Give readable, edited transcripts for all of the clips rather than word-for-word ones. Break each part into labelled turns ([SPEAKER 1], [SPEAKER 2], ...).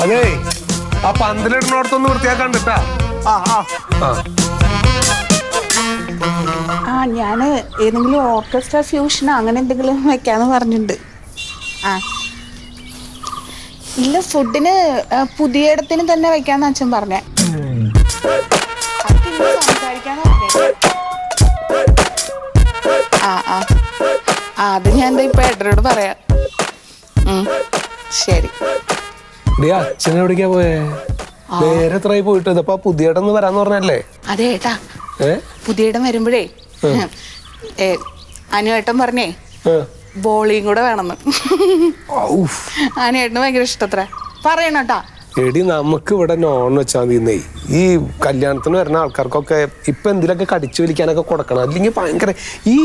[SPEAKER 1] അതെ ആ പന്തലിടുന്നോടത്തൊന്ന് വൃത്തിയാക്കാണ്ടിട്ടാ.
[SPEAKER 2] ഞാന് ഏതെങ്കിലും ഓർക്കസ്ട്ര ഫ്യൂഷനോ അങ്ങനെ എന്തെങ്കിലും വെക്കാന്ന് പറഞ്ഞിട്ടുണ്ട്. ഇല്ല, ഫുഡിന് പുതിയ ഇടത്തിന് തന്നെ വെക്കാന്ന് അച്ഛൻ പറഞ്ഞേ. അത് ഞാൻ എന്താ ഇപ്പൊ ഏട്ടനോട് പറയാം. ശരി.
[SPEAKER 1] അച്ഛൻ എവിടേക്കാ പോയേ? വേറെ എത്രയായി പോയിട്ട്? ഇതപ്പോ പുതിയ ഇടം വരാന്ന് പറഞ്ഞല്ലേ?
[SPEAKER 2] അതെ ഏട്ടാ, പുതിയ ഇടം വരുമ്പോഴേ അനുവേട്ടൻ പറഞ്ഞേ ബോളിയും കൂടെ വേണമെന്ന്. അനുവേട്ടന് ഭയങ്കര ഇഷ്ടത്ര പറയണട്ടാ.
[SPEAKER 1] എടി നമുക്ക് ഇവിടെ നോൺ വെച്ചാൽ മതി. ഈ കല്യാണത്തിന് വരുന്ന ആൾക്കാർക്കൊക്കെ ഇപ്പൊ എന്തിലൊക്കെ കടിച്ചു വലിക്കാനൊക്കെ കൊടുക്കണം. അല്ലെങ്കിൽ ഭയങ്കര ഈ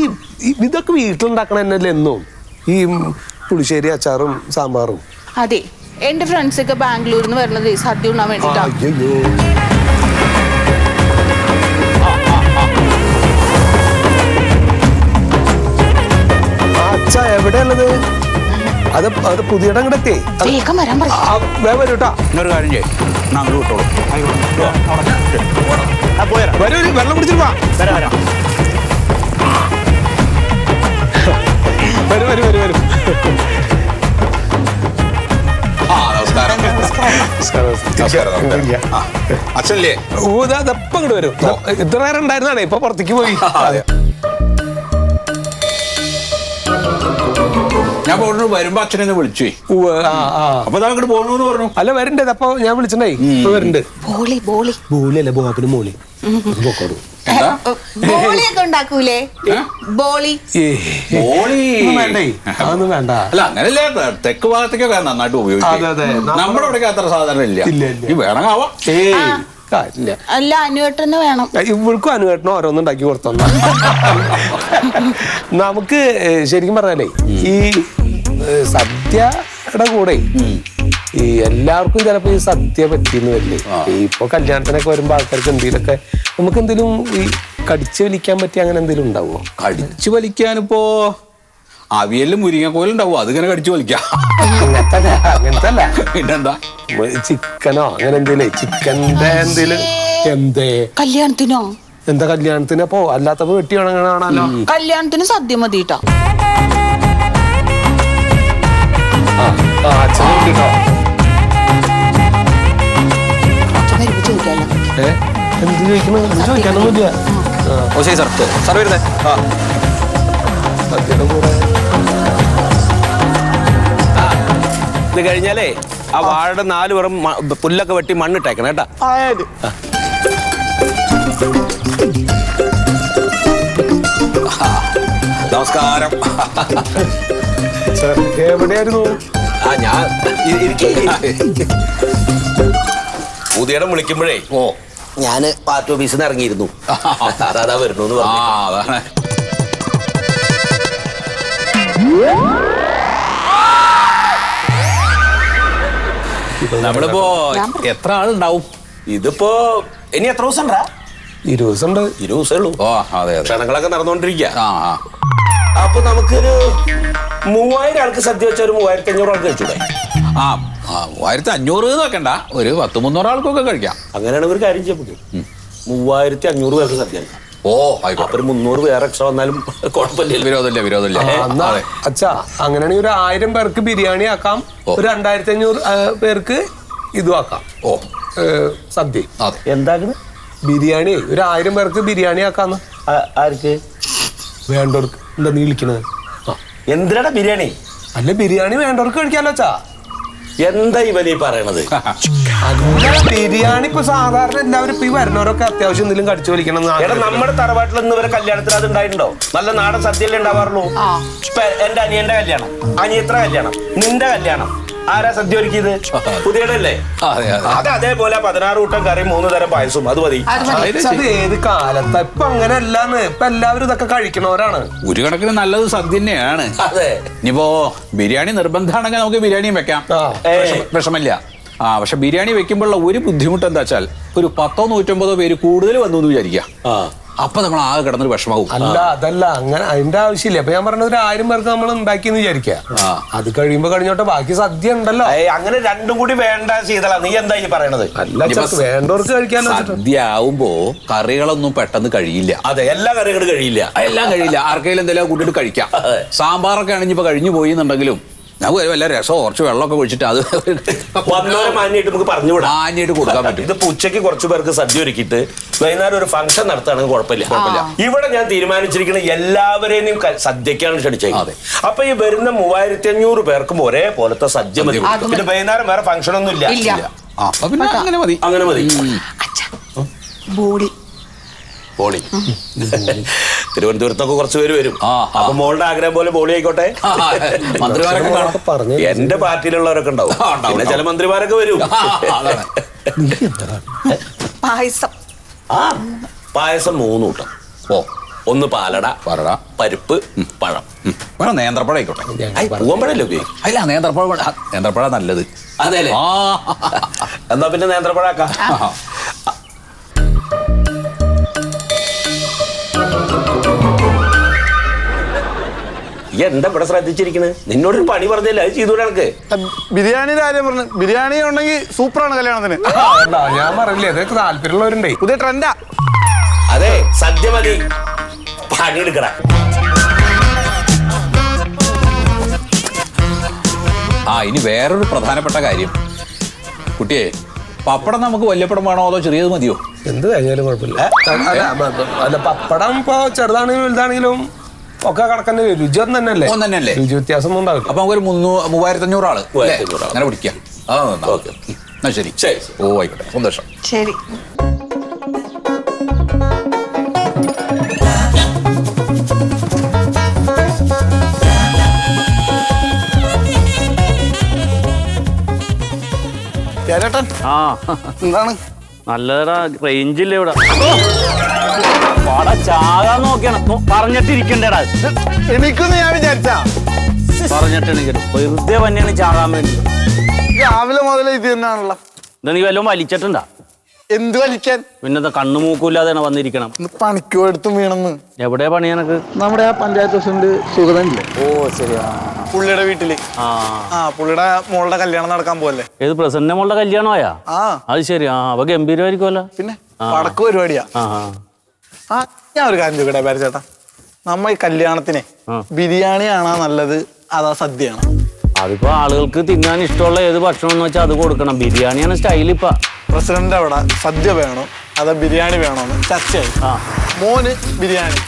[SPEAKER 1] ഇതൊക്കെ വീട്ടിലുണ്ടാക്കണ തന്നെയല്ലേ എന്നും ഈ പുളിശ്ശേരി അച്ചാറും സാമ്പാറും.
[SPEAKER 2] അതെ, എന്റെ ഫ്രണ്ട്സ് ഒക്കെ ബാംഗ്ലൂരിൽ നിന്ന് വരുന്നത് സദ്യ ഉണ്ണാൻ വേണ്ടിട്ടാ.
[SPEAKER 1] അച്ഛാ എവിടെയുള്ളത്? അത് പുതിയ ഇടം കിടക്കേ വരൂട്ടാ.
[SPEAKER 3] ഇന്നൊരു കാര്യം ചെയ്യും,
[SPEAKER 1] വെള്ളം കുടിച്ചിട്ട് വരും.
[SPEAKER 3] അച്ഛനല്ലേ?
[SPEAKER 1] ഇപ്പം ഇങ്ങോട്ട് വരും. ഇത്ര നേരം ഉണ്ടായിരുന്നാണേ, ഇപ്പൊ പുറത്തേക്ക് പോയി.
[SPEAKER 3] ഞാൻ പോണു വരുമ്പോ അച്ഛനെ വിളിച്ചു. അപ്പൊ അങ്ങോട്ട് പോകണമെന്ന് പറഞ്ഞു.
[SPEAKER 1] അല്ല വരണ്ടേ? അപ്പൊ ഞാൻ വിളിച്ചിട്ടേ ഇപ്പൊ വരുന്നുണ്ട്. ബോളിയല്ലേ ബോബിന് മോളി
[SPEAKER 2] ഉണ്ടാക്കൂലേ? ബോളി
[SPEAKER 1] വേണ്ടേ? അതൊന്നും വേണ്ട.
[SPEAKER 3] അല്ല അങ്ങനല്ലേ, തെക്ക് ഭാഗത്തേക്കൊക്കെ നന്നായിട്ട് ഉപയോഗിക്കും. നമ്മുടെ ഇവിടേക്ക് അത്ര സാധാരണ ഇല്ല. ഈ വേണമെന്നാവാം.
[SPEAKER 2] അല്ല, അനുവേട്ടന് വേണം.
[SPEAKER 1] ഇവൾക്കും അനുവേട്ടനോ ഓരോന്നും ഉണ്ടാക്കി കൊടുത്തോ. നമുക്ക് ശരിക്കും പറഞ്ഞാലേ ഈ സദ്യയുടെ കൂടെ ഈ എല്ലാവർക്കും ചിലപ്പോ ഈ സദ്യ പറ്റിയെന്ന് വരില്ലേ? ഇപ്പൊ കല്യാണത്തിനൊക്കെ വരുമ്പോ ആൾക്കാർക്ക് എന്തെങ്കിലുമൊക്കെ നമുക്ക് എന്തെങ്കിലും ഈ കടിച്ചു വലിക്കാൻ പറ്റി അങ്ങനെ എന്തെങ്കിലും ഉണ്ടാവുമോ?
[SPEAKER 3] കടിച്ചു വലിക്കാനിപ്പോ അവിയലും മുരിങ്ങക്കോലും ഉണ്ടാവും, അതിങ്ങനെ കടിച്ചു വലിക്കാം.
[SPEAKER 1] അങ്ങനത്തെ അല്ല,
[SPEAKER 3] പിന്നെന്താ
[SPEAKER 1] ചിക്കനോ അങ്ങനെ എന്തേലും ചിക്കന്റെ എന്തേലും. എന്തേ
[SPEAKER 2] കല്യാണത്തിനോ?
[SPEAKER 1] എന്താ കല്യാണത്തിന്? അപ്പോ അല്ലാത്തപ്പോ വെട്ടി വേണമെന്നാണല്ലോ.
[SPEAKER 2] കല്യാണത്തിന് സദ്യ മതിട്ടോ.
[SPEAKER 1] എന്ത് ചോദിക്കണം? ചോദിക്കാനൊന്നുമില്ല. സദ്യയുടെ കൂടെ
[SPEAKER 4] ഇത് കഴിഞ്ഞാലേ ആ വാഴയുടെ 4 പുറം പുല്ലൊക്കെ വെട്ടി മണ്ണിട്ടേക്കണം കേട്ടാ.
[SPEAKER 3] നമസ്കാരം.
[SPEAKER 1] എവിടെയായിരുന്നു?
[SPEAKER 4] ഞാൻ പുതിയടം വിളിക്കുമ്പോഴേ ഞാന് പാർട്ടി ഓഫീസിൽ നിന്ന് ഇറങ്ങിയിരുന്നു. അതാ വരുന്നു.
[SPEAKER 3] അതാണ്. നമ്മളിപ്പോ എത്ര ആളുണ്ടാവും?
[SPEAKER 4] ഇതിപ്പോ ഇനി എത്ര ദിവസം ഉണ്ടാ?
[SPEAKER 1] 20 ദിവസമുണ്ട്.
[SPEAKER 4] 20 ദിവസമേ ഉള്ളൂ.
[SPEAKER 3] അതെ,
[SPEAKER 4] ക്ഷണങ്ങളൊക്കെ നടന്നുകൊണ്ടിരിക്കുക.
[SPEAKER 3] അപ്പൊ
[SPEAKER 4] നമുക്കൊരു 3000 ആൾക്ക് സദ്യ വെച്ച ഒരു 3500 ആൾക്ക് കഴിച്ചൂടെ?
[SPEAKER 3] 3500 നോക്കണ്ട, ഒരു 100-300 ആൾക്കൊക്കെ കഴിക്കാം.
[SPEAKER 4] അങ്ങനെയാണ് ഒരു കാര്യം ചെയ്യാൻ പറ്റും. 3500 പേർക്ക് സദ്യ. അപ്പൊ 300 വേറെ എക്സ്ട്രാ വന്നാലും കുഴപ്പമില്ല.
[SPEAKER 3] വിരോധമില്ല.
[SPEAKER 1] അച്ഛാ അങ്ങനെയാണെങ്കിൽ ഒരു 1000 പേർക്ക് ബിരിയാണി ആക്കാം, ഒരു 2500 പേർക്ക് ഇതും ആക്കാം. സദ്യ
[SPEAKER 4] എന്താകുന്നു?
[SPEAKER 1] ബിരിയാണി ഒരു 1000 പേർക്ക് ബിരിയാണി ആക്കാന്ന്.
[SPEAKER 4] ആർക്ക്
[SPEAKER 1] വേണ്ടവർക്ക്? എന്താ നീ വിളിക്കണത്?
[SPEAKER 4] എന്തിനാണ് ബിരിയാണി?
[SPEAKER 1] അല്ല ബിരിയാണി വേണ്ടവർക്ക് കഴിക്കാമല്ലോ അച്ഛാ.
[SPEAKER 4] എന്താ ഇവനീ പറയണത്?
[SPEAKER 1] ബിരിയാണി ഇപ്പൊ സാധാരണ എല്ലാവരും ഇപ്പൊ ഈ വരുന്നവരൊക്കെ അത്യാവശ്യം എന്തെങ്കിലും കടിച്ചു വലിക്കണം.
[SPEAKER 4] നമ്മുടെ തറവാട്ടിൽ നിന്ന് ഇവരെ കല്യാണത്തിന് അത് ഉണ്ടായിട്ടുണ്ടോ? നല്ല നാടൻ സദ്യയല്ലേ ഉണ്ടാവാറുള്ളൂ. ഇപ്പൊ എന്റെ അനിയന്റെ കല്യാണം, അനിയത്ര കല്യാണം, നിന്റെ കല്യാണം, ആരാ സദ്യ ഒരുക്കിയത്? പുതിയടല്ലേ? അത് അതേപോലെ 16 കൂട്ടം കറി 3 തരം പായസം, അത് മതി.
[SPEAKER 1] അത് ഏത് കാലത്താ? ഇപ്പൊ അങ്ങനെ അല്ലാന്ന്. ഇപ്പൊ എല്ലാവരും ഇതൊക്കെ കഴിക്കണവരാണ്.
[SPEAKER 3] ഒരു കണക്കിന് നല്ലത് സദ്യ തന്നെയാണ്. ഇനിയിപ്പോ ബിരിയാണി നിർബന്ധമാണെങ്കിൽ നമുക്ക് ബിരിയാണിയും വെക്കാം, വിഷമില്ല. പക്ഷെ ബിരിയാണി വെക്കുമ്പോഴുള്ള ഒരു ബുദ്ധിമുട്ട് എന്താ വെച്ചാൽ ഒരു 10-150 പേര് കൂടുതൽ വന്നു എന്ന് വിചാരിക്കാം. അപ്പൊ നമ്മൾ ആകെ കിടന്നൊരു വിഷമാവും.
[SPEAKER 1] അല്ല അതല്ല അങ്ങനെ അതിന്റെ ആവശ്യമില്ല. അപ്പൊ ഞാൻ പറഞ്ഞ ഒരു 1000 പേർക്ക് നമ്മൾ ഉണ്ടാക്കിയെന്ന് വിചാരിക്കുക. അത് കഴിയുമ്പോ കഴിഞ്ഞോട്ടെ ബാക്കി സദ്യ ഉണ്ടല്ലോ.
[SPEAKER 4] അങ്ങനെ രണ്ടും കൂടി വേണ്ട ശീതള, നീ എന്താ ഈ പറയണത്?
[SPEAKER 1] അല്ല വേണ്ടവർക്ക് കഴിക്കാൻ
[SPEAKER 3] സദ്യ ആവുമ്പോ കറികളൊന്നും പെട്ടെന്ന് കഴിയില്ല.
[SPEAKER 4] അതെ, എല്ലാ കറികളും കഴിയില്ല.
[SPEAKER 3] എല്ലാം കഴിയില്ല. ആർക്കെങ്കിലും എന്തെങ്കിലും കൂട്ടിട്ട് കഴിക്കാം. സാമ്പാറൊക്കെ ആണെങ്കിൽ ഇപ്പൊ കഴിഞ്ഞു പോയി എന്നുണ്ടെങ്കിലും നമുക്ക് വല്ല രസമോ കുറച്ച് വെള്ളമൊക്കെ ഒഴിച്ചിട്ട് അത്
[SPEAKER 4] മാന്യായിട്ട് നമുക്ക് പറഞ്ഞുകൂടാ,
[SPEAKER 3] മാന്യായിട്ട് കൊടുക്കാൻ പറ്റും.
[SPEAKER 4] ഇത് ഉച്ചയ്ക്ക് കുറച്ചു പേർക്ക് സദ്യ ഒരുക്കിയിട്ട് വൈകുന്നേരം ഒരു ഫംഗ്ഷൻ നടത്തുകയാണെങ്കിൽ കുഴപ്പമില്ല. ഇവിടെ ഞാൻ തീരുമാനിച്ചിരിക്കുന്ന എല്ലാവരെയും സദ്യക്കാണ് ക്ഷണിച്ചത്. അപ്പൊ ഈ വരുന്ന 3500 പേർക്കും ഒരേപോലത്തെ സദ്യ മതി. പിന്നെ വൈകുന്നേരം വേറെ ഫംഗ്ഷൻ ഒന്നും ഇല്ല.
[SPEAKER 3] അങ്ങനെ മതി.
[SPEAKER 4] ബോളി തിരുവനന്തപുരത്തൊക്കെ കുറച്ച് പേര് വരും. അപ്പൊ മോളുടെ ആഗ്രഹം പോലെ ബോളി ആയിക്കോട്ടെ.
[SPEAKER 3] മന്ത്രിമാരൊക്കെ
[SPEAKER 1] പറഞ്ഞു
[SPEAKER 4] എന്റെ പാർട്ടിയിലുള്ളവരൊക്കെ ഉണ്ടാവും. പിന്നെ ചില മന്ത്രിമാരൊക്കെ വരും. പായസം 3 കൂട്ടം. ഒന്ന് പാലട, പരിപ്പ്, പഴം.
[SPEAKER 3] നേന്ത്രപ്പഴം ആയിക്കോട്ടെ.
[SPEAKER 4] പൂവമ്പഴല്ലേ ഉപയോഗിക്കും?
[SPEAKER 3] അല്ല നേന്ത്രപ്പഴം നല്ലത്.
[SPEAKER 4] അതെ, എന്നാ പിന്നെ നേന്ത്രപ്പഴാക്കാം. എന്താ ഇവിടെ ശ്രദ്ധിച്ചിരിക്കണ്? നിന്നോടൊരു പണി പറഞ്ഞില്ല, അത് ചെയ്തു കണക്ക്.
[SPEAKER 5] ബിരിയാണിയുടെ കാര്യം പറഞ്ഞു. ബിരിയാണി ഉണ്ടെങ്കിൽ സൂപ്പറാണ് കല്യാണത്തിന്.
[SPEAKER 1] ഞാൻ പറഞ്ഞില്ലേ അതൊക്കെ താല്പര്യമുള്ളവരുണ്ടേ.
[SPEAKER 5] പുതിയ ട്രെൻഡാ.
[SPEAKER 4] അതെ, സദ്യ മതി, പണിയെടുക്കട.
[SPEAKER 3] ഇനി വേറൊരു പ്രധാനപ്പെട്ട കാര്യം, കുട്ടിയെ പപ്പടം നമുക്ക് വല്യപ്പടം വേണോ അതോ ചെറിയത് മതിയോ?
[SPEAKER 1] എന്ത് കഴിഞ്ഞാലും കുഴപ്പമില്ല. അല്ല പപ്പടം ഇപ്പൊ ചെറുതാണെങ്കിലും വലുതാണെങ്കിലും ഒക്കെ കണക്കന്നെ. രുചി ഒന്നല്ലേ? രുചി വ്യത്യാസം ഒന്നും ഉണ്ടാവില്ല.
[SPEAKER 3] അപ്പൊ നമുക്കൊരു 3500 ആള് അങ്ങനെ പിടിക്കാം. എന്നാ ശരി. ഓ ആയിക്കോട്ടെ, സന്തോഷം.
[SPEAKER 2] ശരി.
[SPEAKER 5] എന്താണ്
[SPEAKER 6] നല്ലതാ, റേഞ്ചില്ല ഇവിടെ. ചാകാൻ നോക്കിയാണ് പറഞ്ഞിട്ടിരിക്കണ്ടേടാ.
[SPEAKER 5] എനിക്കൊന്ന് ഞാൻ വിചാരിച്ചാ
[SPEAKER 6] പറഞ്ഞിട്ടെണിക്കട്ടെ, വെറുതെ തന്നെയാണ് ചാകാൻ വേണ്ടി.
[SPEAKER 5] രാവിലെ മുതൽ ഇത് തന്നെയാണല്ലോ.
[SPEAKER 6] ഇതെനിക്ക് വല്ലതും വലിച്ചിട്ടുണ്ടാ?
[SPEAKER 5] എന്ത് വലിക്കാൻ?
[SPEAKER 6] പിന്നെ കണ്ണു മൂക്കൂല്ലാതെയാണ് വന്നിരിക്കണം.
[SPEAKER 5] പണിക്കോ എടുത്തും വീണെന്ന്.
[SPEAKER 6] എവിടെയാ പണി എനക്ക്?
[SPEAKER 5] നമ്മുടെ ആ പഞ്ചായത്ത് പ്രസിഡന്റ് സുഗതനില്ലേ? ഓ ശരിയാ, പുള്ളിയുടെ വീട്ടില്. പുള്ളിയുടെ മോളുടെ കല്യാണം നടക്കാൻ പോവല്ലേ?
[SPEAKER 6] ഏത് പ്രസിഡന്റ് മോളുടെ കല്യാണമായാ? അത് ശരി. അപ്പൊ ഗംഭീരമായിരിക്കുമല്ലോ.
[SPEAKER 5] പിന്നെ വടക്ക് പരിപാടിയാ. ഞാൻ ഒരു കാര്യം ചോദിക്കട്ടെ പേരച്ചേട്ടാ, നമ്മ ഈ കല്യാണത്തിനെ ബിരിയാണിയാണോ നല്ലത് അതാ സദ്യയാണോ?
[SPEAKER 6] അതിപ്പോ ആളുകൾക്ക് തിന്നാൻ ഇഷ്ടമുള്ള ഏത് ഭക്ഷണം എന്ന് വെച്ചാൽ അത് കൊടുക്കണം. ബിരിയാണിയാണ് സ്റ്റൈൽ. ഇപ്പൊ
[SPEAKER 5] പ്രസിഡന്റ് അവിടെ സദ്യ വേണോ അതോ ബിരിയാണി വേണോന്ന് ചർച്ചയായി. മോന് ബിരിയാണി,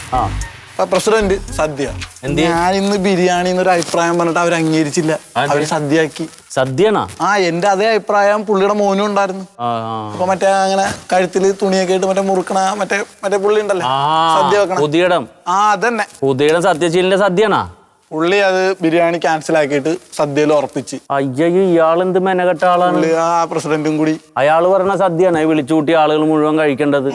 [SPEAKER 5] പ്രസിഡന്റ് സദ്യ. ഞാൻ ഇന്ന് ബിരിയാണി എന്നൊരു അഭിപ്രായം പറഞ്ഞിട്ട് അവർ അംഗീകരിച്ചില്ല, അവര് സദ്യയാക്കി.
[SPEAKER 6] സദ്യയാണോ?
[SPEAKER 5] എന്റെ അതേ അഭിപ്രായം പുള്ളിയുടെ മോനും ഉണ്ടായിരുന്നു. അപ്പൊ മറ്റേ അങ്ങനെ കഴുത്തില് തുണിയൊക്കെ ഇട്ട് മറ്റേ മുറുക്കണ മറ്റേ പുള്ളി ഉണ്ടല്ലോ സദ്യ വെക്കണം,
[SPEAKER 6] പുതിയിടം.
[SPEAKER 5] അതന്നെ
[SPEAKER 6] പുതിയിടം സത്യശീലിന്റെ സദ്യയാണോ?
[SPEAKER 5] പുള്ളി അത് ബിരിയാണി ക്യാൻസൽ ആക്കിയിട്ട് സദ്യയിൽ ഉറപ്പിച്ച്.
[SPEAKER 6] അയ്യോ, ഇയാളെന്ത് മെനകെട്ട ആളാണ്.
[SPEAKER 5] പ്രസിഡന്റും കൂടി
[SPEAKER 6] അയാള് പറഞ്ഞ സദ്യയാണ് വിളിച്ചു കൂട്ടിയ ആളുകൾ മുഴുവൻ കഴിക്കേണ്ടത്.